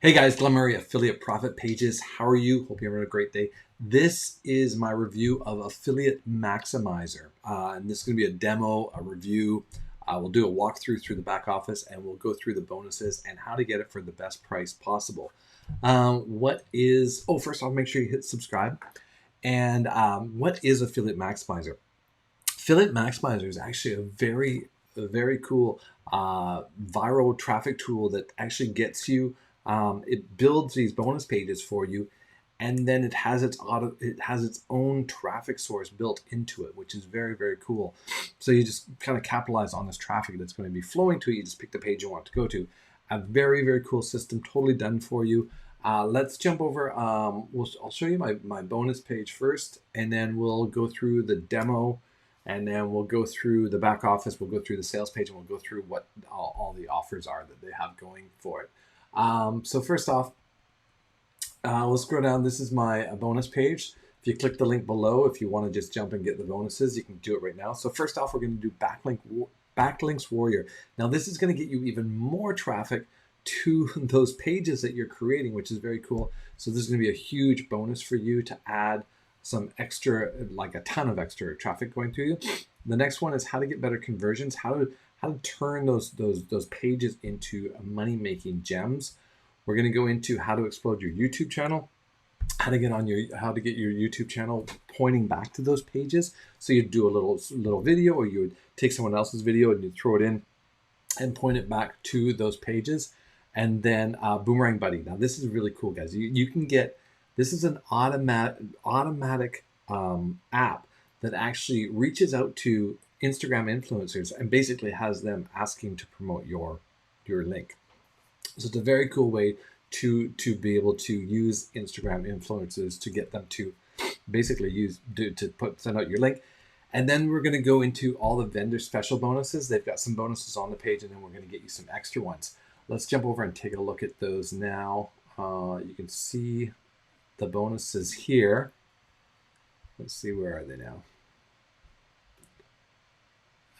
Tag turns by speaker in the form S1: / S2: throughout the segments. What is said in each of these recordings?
S1: Hey guys, Glenn Murray, Affiliate Profit Pages. How are you? Hope you're having a great day. This is my review of Affiliate Maximizer. And this is going to be a demo, a review. We'll do a walkthrough through the back office and we'll go through the bonuses and how to get it for the best price possible. First off, make sure you hit subscribe. And what is Affiliate Maximizer? Affiliate Maximizer is actually a very cool viral traffic tool that actually gets you. It builds these bonus pages for you, and then it has its own traffic source built into it, which is very cool. So you just kind of capitalize on this traffic that's going to be flowing to you. You just pick the page you want to go to. A very cool system, totally done for you. Let's jump over. I'll show you my bonus page first, and then we'll go through the demo, and then we'll go through the back office. We'll go through the sales page, and we'll go through what all the offers are that they have going for it. So first off, we'll scroll down. This is my bonus page. If you click the link below, if you want to just jump and get the bonuses, you can do it right now. So first off, we're going to do Backlinks Warrior. Now this is going to get you even more traffic to those pages that you're creating, which is very cool. So this is going to be a huge bonus for you to add some extra, like a ton of extra traffic going through you. The next one is how to get better conversions, how to turn those pages into money-making gems. We're going to go into how to explode your YouTube channel, how to get your YouTube channel pointing back to those pages. So you'd do a little video, or you would take someone else's video and you throw it in and point it back to those pages. And then Boomerang Buddy. Now this is really cool, guys. You can get, this is an automatic app that actually reaches out to Instagram influencers and basically has them asking to promote your link. So it's a very cool way to be able to use Instagram influencers to get them to basically send out your link. And then we're going to go into all the vendor special bonuses. They've got some bonuses on the page, and then we're going to get you some extra ones. Let's jump over and take a look at those now. You can see the bonuses here. Let's see, where are they now?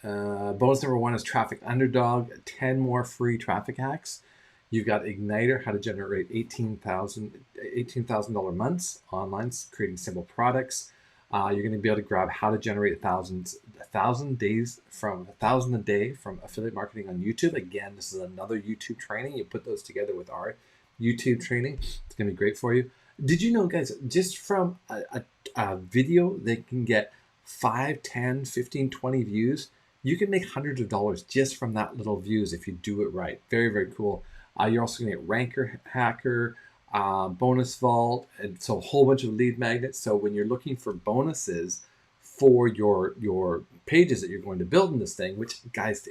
S1: Bonus number 1 is Traffic Underdog, 10 more free traffic hacks. You've got Igniter, how to generate $18,000 months online, creating simple products. You're going to be able to grab how to generate 1,000 a day from affiliate marketing on YouTube. Again, this is another YouTube training. You put those together with our YouTube training. It's going to be great for you. Did you know, guys, just from a video, they can get 5, 10, 15, 20 views. You can make hundreds of dollars just from that little views if you do it right. Very cool. You're also going to get Ranker Hacker, Bonus Vault, and so a whole bunch of lead magnets. So when you're looking for bonuses for your pages that you're going to build in this thing, which, guys,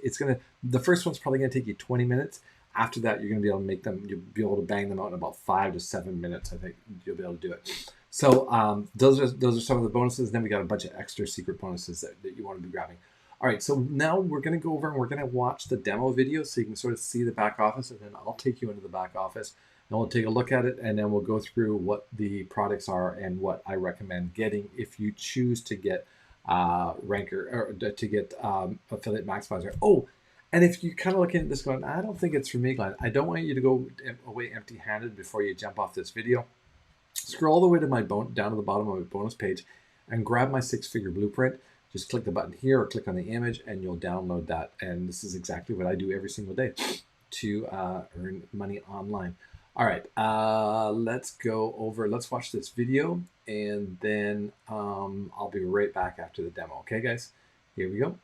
S1: the first one's probably going to take you 20 minutes. After that, you're going to be able to make them, you'll be able to bang them out in about 5 to 7 minutes. I think you'll be able to do it. So those are some of the bonuses. Then we got a bunch of extra secret bonuses that you want to be grabbing. All right, so now we're going to go over and we're going to watch the demo video so you can sort of see the back office, and then I'll take you into the back office and we'll take a look at it, and then we'll go through what the products are and what I recommend getting if you choose to get Ranker, or to get Affiliate Maximizer. Oh, and if you're kind of looking at this going, I don't think it's for me, Glenn, I don't want you to go away empty-handed before you jump off this video. Scroll all the way to down to the bottom of my bonus page and grab my 6-figure blueprint. Just click the button here or click on the image and you'll download that. And this is exactly what I do every single day to earn money online. All right, let's watch this video, and then I'll be right back after the demo. Okay, guys, here we go.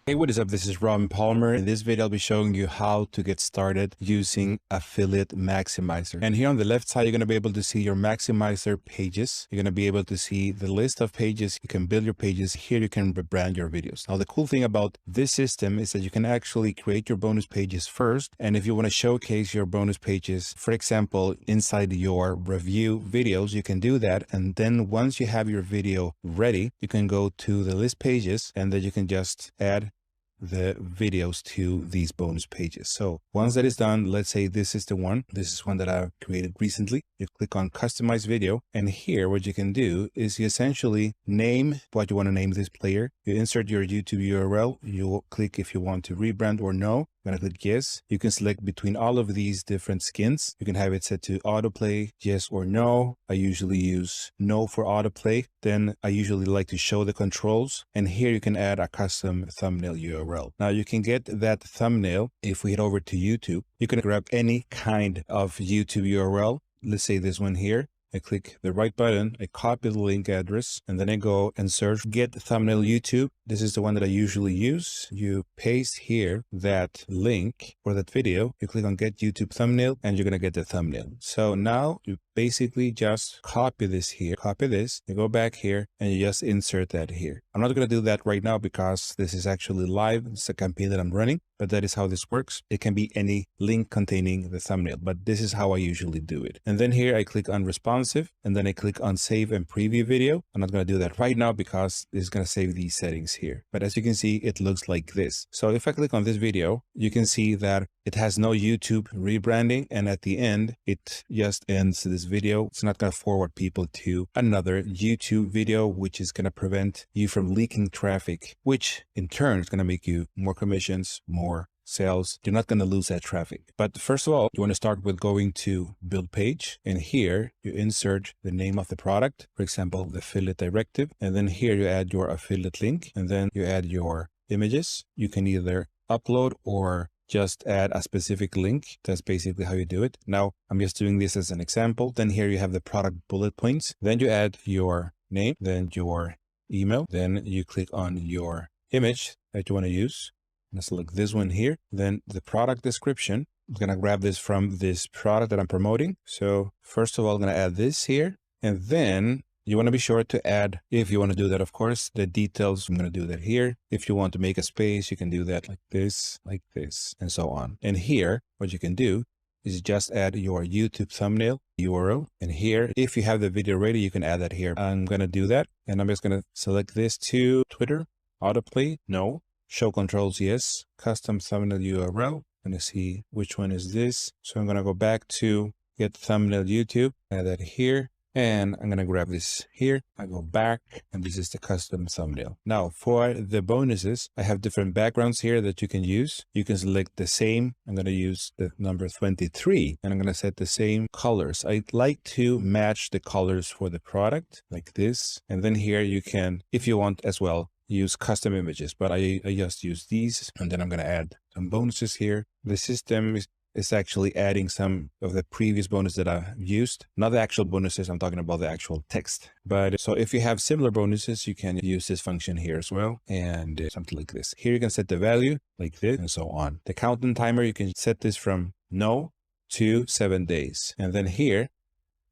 S2: Hey, what is up? This is Robin Palmer. In this video, I'll be showing you how to get started using Affiliate Maximizer. And here on the left side, you're going to be able to see your Maximizer pages. You're going to be able to see the list of pages. You can build your pages. Here, you can rebrand your videos. Now, the cool thing about this system is that you can actually create your bonus pages first. And if you want to showcase your bonus pages, for example, inside your review videos, you can do that. And then once you have your video ready, you can go to the list pages, and then you can just add the videos to these bonus pages. So once that is done, let's say this is the one. This is one that I created recently. You click on customize video, and here what you can do is you essentially name what you want to name this player. You insert your YouTube URL. You click if you want to rebrand or no. I'm going to click yes. You can select between all of these different skins. You can have it set to autoplay, yes or no. I usually use no for autoplay. Then I usually like to show the controls. And here you can add a custom thumbnail URL. Now you can get that thumbnail if we head over to YouTube. You can grab any kind of YouTube URL. Let's say this one here. I click the right button, I copy the link address, and then I go and search get thumbnail YouTube. This is the one that I usually use. You paste here that link for that video. You click on get YouTube thumbnail and you're going to get the thumbnail. So now you basically just copy this here, copy this, you go back here and you just insert that here. I'm not going to do that right now because this is actually live. It's a campaign that I'm running, but that is how this works. It can be any link containing the thumbnail, but this is how I usually do it. And then here I click on responsive and then I click on save and preview video. I'm not going to do that right now because it's going to save these settings here. But as you can see, it looks like this. So if I click on this video, you can see that it has no YouTube rebranding. And at the end, it just ends this video. It's not going to forward people to another YouTube video, which is going to prevent you from leaking traffic, which in turn is going to make you more commissions, more sales. You're not going to lose that traffic. But first of all, you want to start with going to build page. And here you insert the name of the product, for example, the affiliate directive. And then here you add your affiliate link and then you add your images. You can either upload or just add a specific link. That's basically how you do it. Now I'm just doing this as an example. Then here you have the product bullet points. Then you add your name, then your email, then you click on your image that you want to use. Let's select this one here. Then the product description. I'm going to grab this from this product that I'm promoting. So first of all, I'm going to add this here. And then you want to be sure to add, if you want to do that, of course, the details. I'm going to do that here. If you want to make a space, you can do that like this, and so on. And here, what you can do is just add your YouTube thumbnail URL. And here, if you have the video ready, you can add that here. I'm going to do that. And I'm just going to select this to Twitter, autoplay, no. Show controls, yes. Custom thumbnail URL. I'm going to see which one is this. So I'm going to go back to get thumbnail YouTube, add that here. And I'm going to grab this here. I go back and this is the custom thumbnail. Now for the bonuses, I have different backgrounds here that you can use. You can select the same. I'm going to use the number 23 and I'm going to set the same colors. I'd like to match the colors for the product like this. And then here you can, if you want as well, use custom images, but I just use these. And then I'm going to add some bonuses here. The system is actually adding some of the previous bonus that I've used, not the actual bonuses. I'm talking about the actual text. But so if you have similar bonuses, you can use this function here as well. And something like this. Here you can set the value like this and so on. The countdown timer, you can set this from no to 7 days. And then here,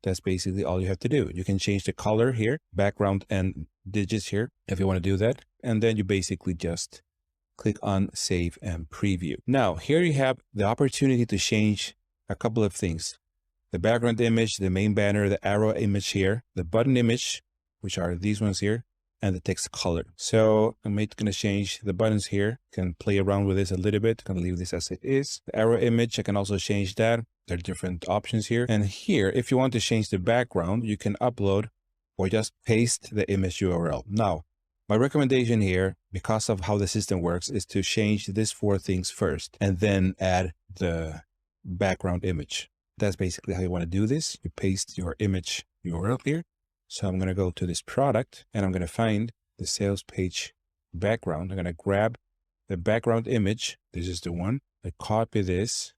S2: that's basically all you have to do. You can change the color here, background and digits here if you want to do that. And then you basically just click on save and preview. Now here you have the opportunity to change a couple of things. The background image, the main banner, the arrow image here, the button image, which are these ones here, and the text color. So I'm going to change the buttons here. Can play around with this a little bit. Can leave this as it is. The arrow image, I can also change that. There are different options here. And here, if you want to change the background, you can upload or just paste the image URL. Now, my recommendation here, because of how the system works, is to change these 4 things first and then add the background image. That's basically how you want to do this. You paste your image URL here. So I'm going to go to this product and I'm going to find the sales page background. I'm going to grab the background image. This is the one. I copy this.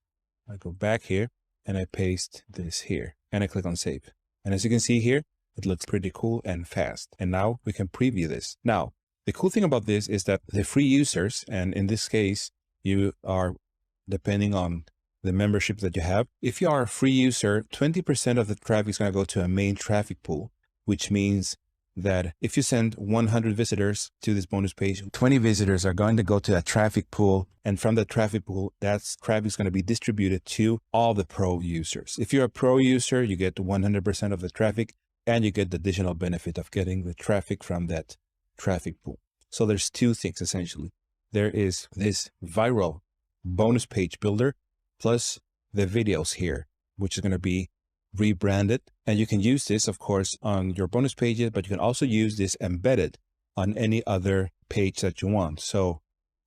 S2: I go back here and I paste this here and I click on save. And as you can see here, it looks pretty cool and fast. And now we can preview this. Now, the cool thing about this is that the free users, and in this case, you are depending on the membership that you have. If you are a free user, 20% of the traffic is going to go to a main traffic pool, which means that if you send 100 visitors to this bonus page, 20 visitors are going to go to a traffic pool. And from that traffic pool, that traffic is going to be distributed to all the pro users. If you're a pro user, you get 100% of the traffic. And you get the additional benefit of getting the traffic from that traffic pool. So there's 2 things essentially. There is this viral bonus page builder plus the videos here, which is going to be rebranded. And you can use this, of course, on your bonus pages, but you can also use this embedded on any other page that you want. So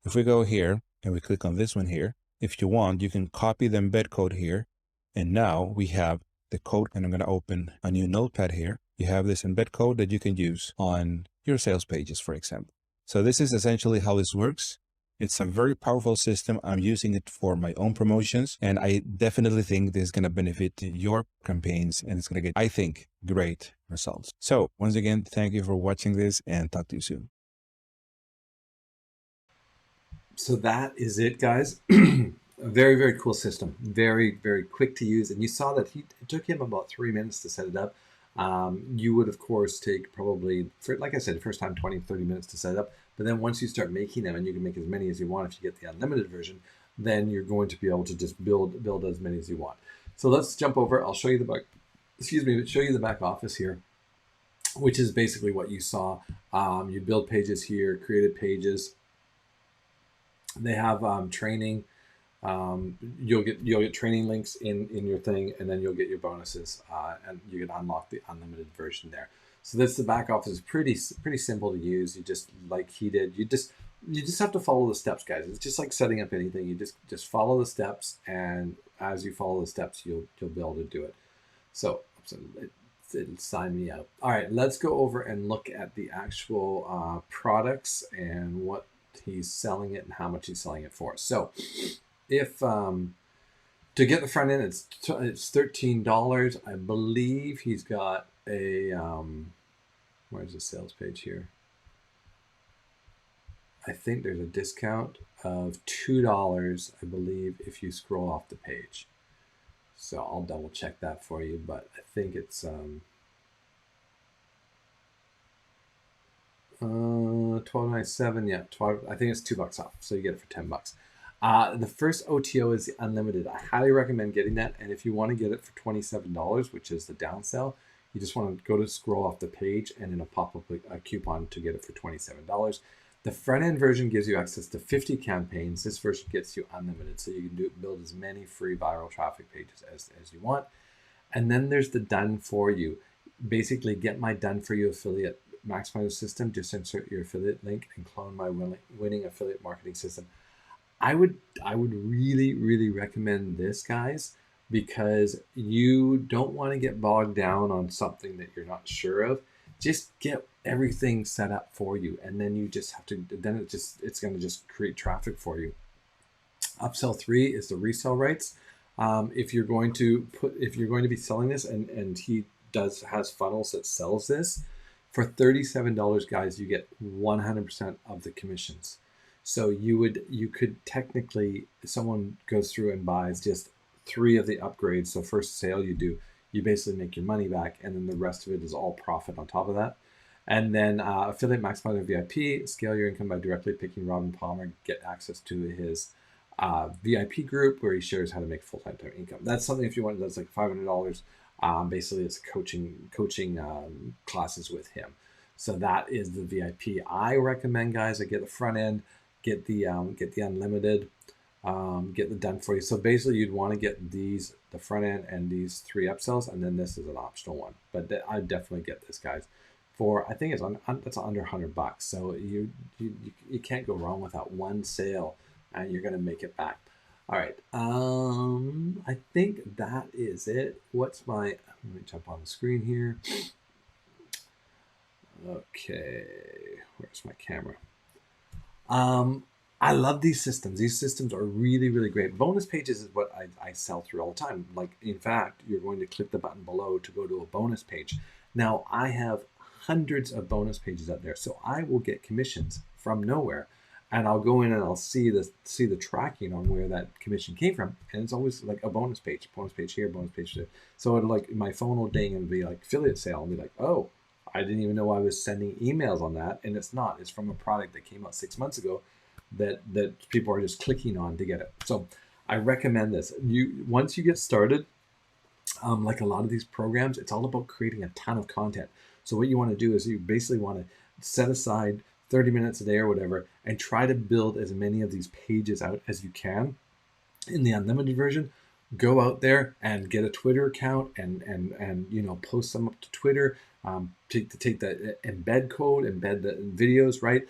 S2: if we go here and we click on this one here, if you want, you can copy the embed code here. And now we have the code, and I'm going to open a new notepad here. You have this embed code that you can use on your sales pages, for example. So this is essentially how this works. It's a very powerful system. I'm using it for my own promotions, and I definitely think this is going to benefit your campaigns, and it's going to get, I think, great results. So once again, thank you for watching this, and talk to you soon.
S1: So that is it, guys. A very, very cool system. Very, very quick to use. And you saw that it took him about 3 minutes to set it up. You would, of course, take probably, like I said, the first time, 20, 30 minutes to set it up. But then once you start making them, and you can make as many as you want if you get the unlimited version, then you're going to be able to just build as many as you want. So let's jump over. I'll show you the back, show you the back office here, which is basically what you saw. You build pages here, created pages. They have training. You'll get training links in your thing, and then you'll get your bonuses, and you can unlock the unlimited version there. So this, the back office is pretty simple to use. You just, like he did, you just have to follow the steps, guys. It's just like setting up anything. You just follow the steps, and as you follow the steps, you'll be able to do it. So it'll sign me out. All right, let's go over and look at the actual products and what he's selling it and how much he's selling it for. So if to get the front end, it's $13. I believe he's got a where's the sales page here? I think there's a discount of $2, I believe, if you scroll off the page. So I'll double check that for you, but I think it's $12.97. Yeah, 12. I think it's $2 off, so you get it for $10. The first OTO is the unlimited. I highly recommend getting that. And if you want to get it for $27, which is the downsell, you just want to go to scroll off the page, and it'll pop up a coupon to get it for $27. The front end version gives you access to 50 campaigns. This version gets you unlimited, so you can build as many free viral traffic pages as you want. And then there's the done for you. Basically, get my done for you affiliate maximizer system. Just insert your affiliate link and clone my winning affiliate marketing system. I would really recommend this, guys, because you don't want to get bogged down on something that you're not sure of. Just get everything set up for you, and then you just have to, then it's going to just create traffic for you. Upsell 3 is the resale rights. If you're going to be selling this, and he has funnels that sells this for $37, guys, you get 100% of the commissions. So you could technically, if someone goes through and buys just 3 of the upgrades, so first sale you do, you basically make your money back, and then the rest of it is all profit on top of that. And then Affiliate Maximizer VIP, scale your income by directly picking Robin Palmer, get access to his VIP group where he shares how to make full-time income. That's something, if you want, that's like $500. Basically, it's coaching classes with him. So that is the VIP. I recommend, guys, I get the front end, get the unlimited, get the done for you. So basically, you'd want to get the front end and these 3 upsells, and then this is an optional one. But I definitely get this, guys. For, I think it's under $100. So you can't go wrong with that one sale, and you're gonna make it back. All right, I think that is it. Let me jump on the screen here. Okay, where's my camera? I love these systems. These systems are really great. Bonus pages is what I sell through all the time. Like, in fact, you're going to click the button below to go to a bonus page. Now, I have hundreds of bonus pages out there, so I will get commissions from nowhere, and I'll go in and I'll see the tracking on where that commission came from, and it's always like a bonus page here, bonus page there. So it'll, like, my phone will ding and be like affiliate sale, and be like, oh, I didn't even know I was sending emails on that, and it's not. It's from a product that came out 6 months ago that people are just clicking on to get it. So I recommend this. Once you get started, like a lot of these programs, it's all about creating a ton of content. So what you want to do is you basically want to set aside 30 minutes a day or whatever, and try to build as many of these pages out as you can. In the unlimited version, go out there and get a Twitter account and post them up to Twitter. Take the embed code, embed the videos, right?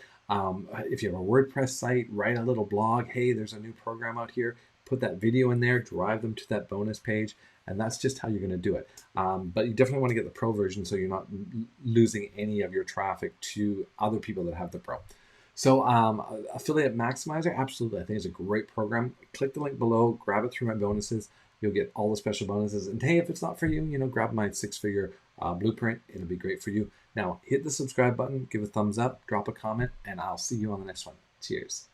S1: If you have a WordPress site, write a little blog. Hey, there's a new program out here. put that video in there, drive them to that bonus page, and that's just how you're going to do it. But you definitely want to get the pro version so you're not losing any of your traffic to other people that have the pro. So Affiliate Maximizer, absolutely, I think it's a great program. Click the link below, grab it through my bonuses. You'll get all the special bonuses. And hey, if it's not for you, grab my 6-figure blueprint. It'll be great for you. Now, hit the subscribe button, give a thumbs up, drop a comment, and I'll see you on the next one. Cheers.